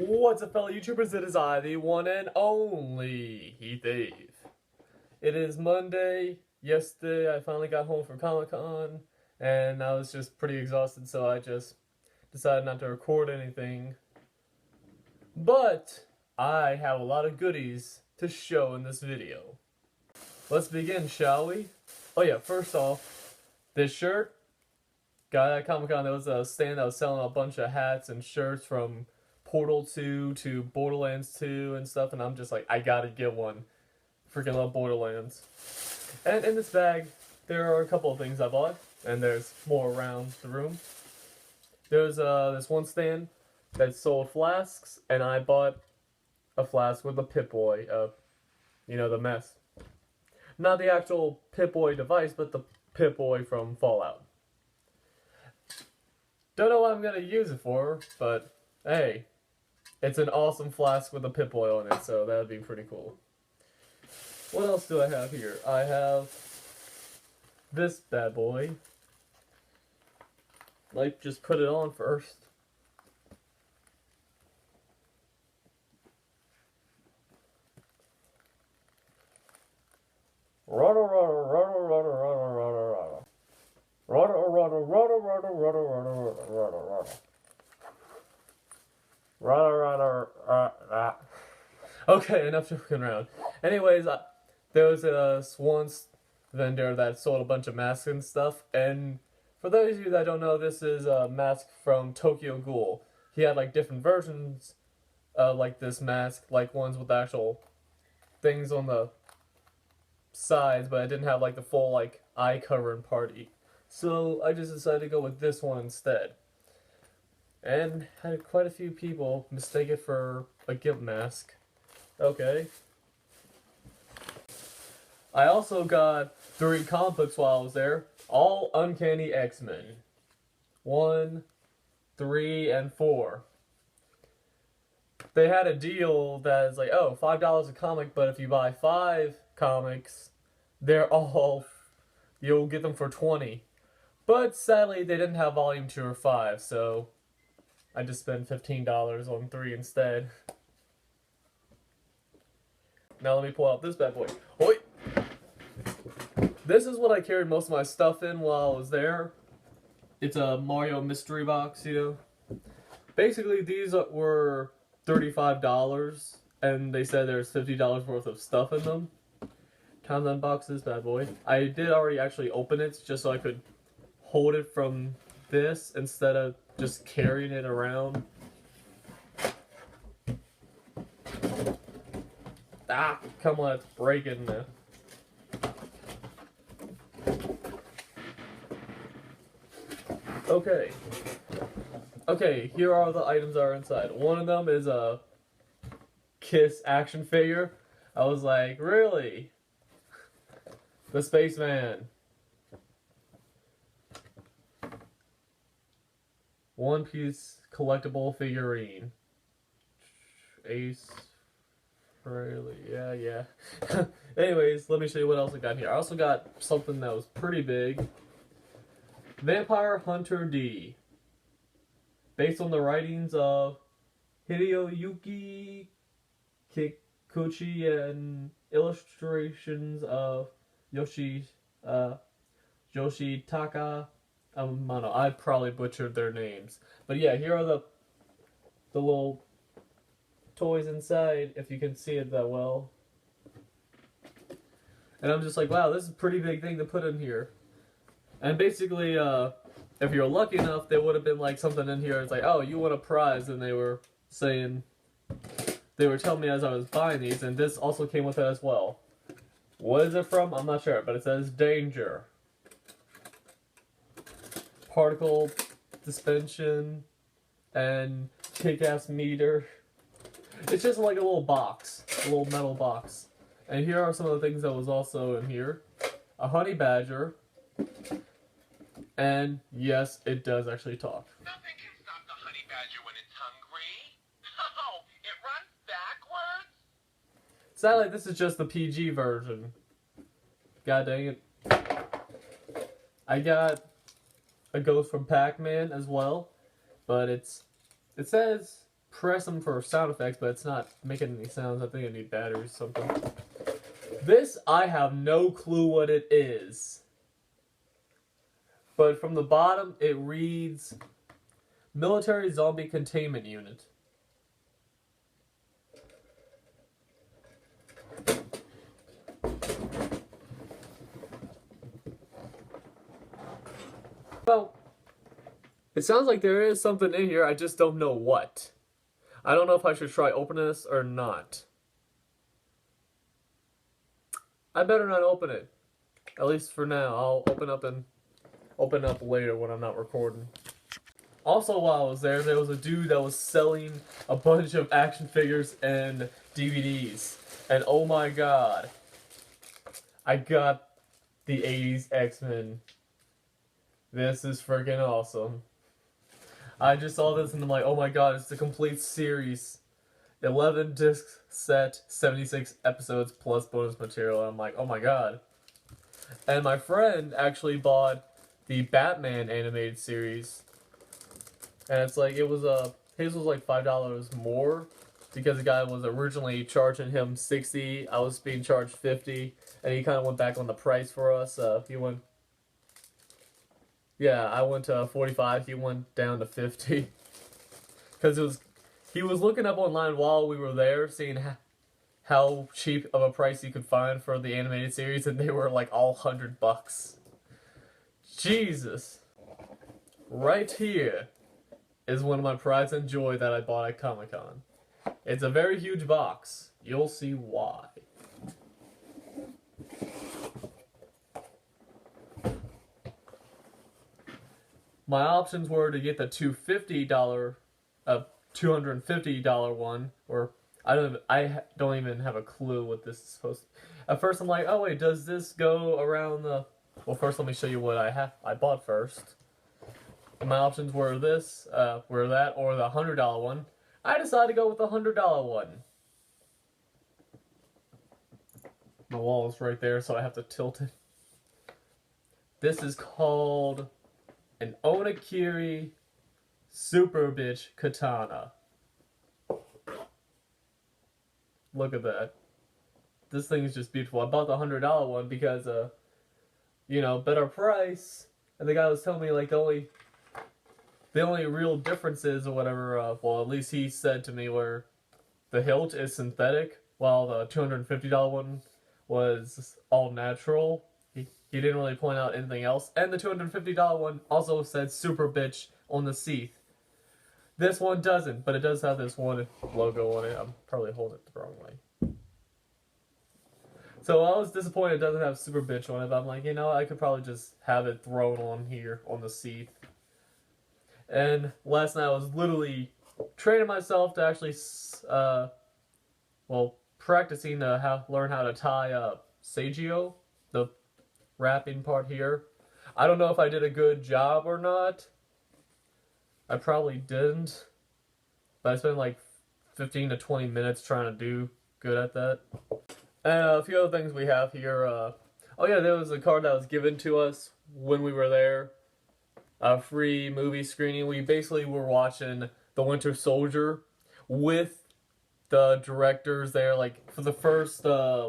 What's up, fellow YouTubers? It is I, the one and only HeathAve. It is Monday. Yesterday, I finally got home from Comic-Con, and I was just pretty exhausted, so I just decided not to record anything. But I have a lot of goodies to show in this video. Let's begin, shall we? Oh yeah, first off, this shirt. Got at Comic-Con, there was a stand that was selling a bunch of hats and shirts from Portal 2 to Borderlands 2 and stuff, and I'm just like, I gotta get one. Freaking love Borderlands. And in this bag, there are a couple of things I bought, and there's more around the room. There's this one stand that sold flasks, and I bought a flask with a Pip-Boy, the mess. Not the actual Pip-Boy device, but the Pip-Boy from Fallout. Don't know what I'm gonna use it for, but hey, it's an awesome flask with a Pip-Boy on it, so that'd be pretty cool. What else do I have here? I have this bad boy. Like, just put it on first. Okay, enough joking around. Anyways, there was this one vendor that sold a bunch of masks and stuff, and for those of you that don't know, this is a mask from Tokyo Ghoul. He had like different versions of like this mask, like ones with actual things on the sides, but it didn't have like the full like eye covering party. So I just decided to go with this one instead. And had quite a few people mistake it for a gimp mask. Okay. I also got 3 comic books while I was there. All Uncanny X-Men. 1, 3, and 4. They had a deal that is like, oh, $5 a comic, but if you buy 5 comics, you'll get them for $20. But sadly, they didn't have volume 2 or 5, so I just spent $15 on 3 instead. Now let me pull out this bad boy. Oi! This is what I carried most of my stuff in while I was there. It's a Mario mystery box, Basically, these were $35, and they said there's $50 worth of stuff in them. Time to unbox this bad boy. I did already actually open it, just so I could hold it from this instead of just carrying it around. Ah, come on, it's breaking now. Okay, here are the items that are inside. One of them is a Kiss action figure. I was like, really? The Spaceman. One piece collectible figurine. Ace. Really, yeah. Anyways, let me show you what else I got here. I also got something that was pretty big. Vampire Hunter D. Based on the writings of Hideyoki Kikuchi and illustrations of Yoshitaka. I don't know, I probably butchered their names. But yeah, here are the little toys inside, if you can see it that well. And I'm just like, wow, this is a pretty big thing to put in here. And basically, if you're lucky enough, there would have been like something in here. It's like, oh, you want a prize, and they were telling me as I was buying these, and this also came with it as well. What is it from? I'm not sure, but it says Danger. Particle Suspension and Kick-Ass Meter. It's just like a little box, a little metal box. And here are some of the things that was also in here. A honey badger. And yes, it does actually talk. Nothing can stop the honey badger when it's hungry. Oh, it runs backwards. Sadly, this is just the PG version. God dang it. I got a Ghost from Pac-Man as well, but it says press them for sound effects, but it's not making any sounds. I think I need batteries or something. This, I have no clue what it is. But from the bottom, it reads Military Zombie Containment Unit. Well, it sounds like there is something in here, I just don't know what. I don't know if I should try opening this or not. I better not open it. At least for now. I'll open up later when I'm not recording. Also, while I was there was a dude that was selling a bunch of action figures and DVDs. And oh my god, I got the 80s X-Men. This is freaking awesome. I just saw this and I'm like, oh my god, it's the complete series. 11 disc set, 76 episodes plus bonus material. I'm like, oh my god. And my friend actually bought the Batman animated series. And it's like, his was like $5 more because the guy was originally charging him $60. I was being charged $50. And he kind of went back on the price for us. I went to 45. He went down to 50. Because he was looking up online while we were there, seeing how cheap of a price you could find for the animated series, and they were like all $100. Jesus. Right here is one of my prides and joy that I bought at Comic-Con. It's a very huge box. You'll see why. My options were to get the $250 one, or I don't even have a clue what this is supposed to. At first, I'm like, oh wait, does this go around the? Well, first let me show you what I bought first. My options were that, or the $100 one. I decided to go with the $100 one. My wall is right there, so I have to tilt it. This is called an Onigiri Super Bitch Katana. Look at that. This thing is just beautiful. I bought the $100 one because, better price. And the guy was telling me, like, the only real differences or whatever, well, at least he said to me, where the hilt is synthetic, while the $250 one was all natural. He didn't really point out anything else. And the $250 one also said Super Bitch on the seat. This one doesn't, but it does have this one logo on it. I'm probably holding it the wrong way. So I was disappointed it doesn't have Super Bitch on it, but I'm like, I could probably just have it thrown on here on the seat. And last night I was literally training myself to actually, practicing to learn how to tie Sagio, the wrapping part here. I don't know if I did a good job or not. I probably didn't. But I spent like 15 to 20 minutes trying to do good at that. And a few other things we have here. There was a card that was given to us when we were there. A free movie screening. We basically were watching The Winter Soldier with the directors there, like, for the first, 30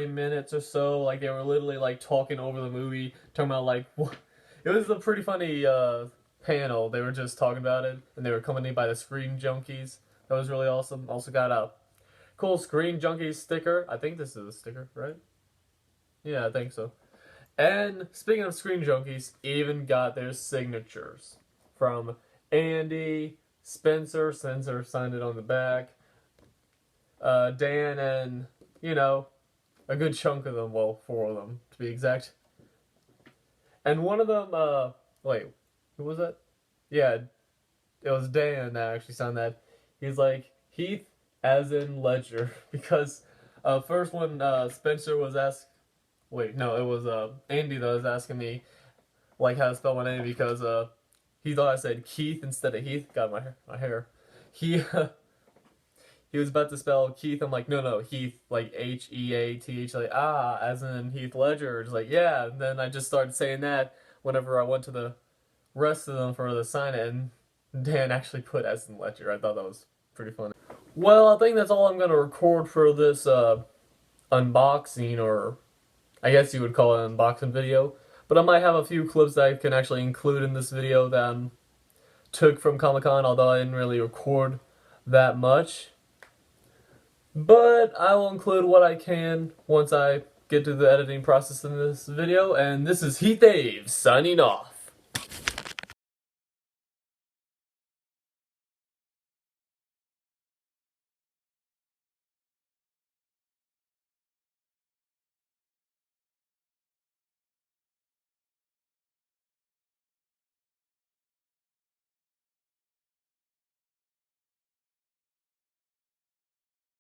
minutes or so. Like, they were literally, like, talking over the movie, talking about, like, what. It was a pretty funny, panel. They were just talking about it, and they were accompanied by the Screen Junkies. That was really awesome. Also got a cool Screen Junkies sticker. I think this is a sticker, right? Yeah, I think so. And speaking of Screen Junkies, even got their signatures from Andy, Spencer signed it on the back, Dan, and, a good chunk of them, well, 4 of them, to be exact. And one of them, who was that? Yeah, it was Dan that actually signed that. He's like, Heath, as in Ledger, because first when Spencer was asked, it was Andy that was asking me, like, how to spell my name, because he thought I said Keith instead of Heath. Got my hair. He was about to spell Keith. I'm like, no, Heath, like Heath, like, as in Heath Ledger. Just like, yeah. And then I just started saying that whenever I went to the rest of them for the sign-in. Dan actually put Aston Ledger. I thought that was pretty funny. Well, I think that's all I'm gonna record for this unboxing, or I guess you would call it an unboxing video. But I might have a few clips that I can actually include in this video that I took from Comic-Con, although I didn't really record that much. But I will include what I can once I get to the editing process in this video. And this is HeathAve signing off.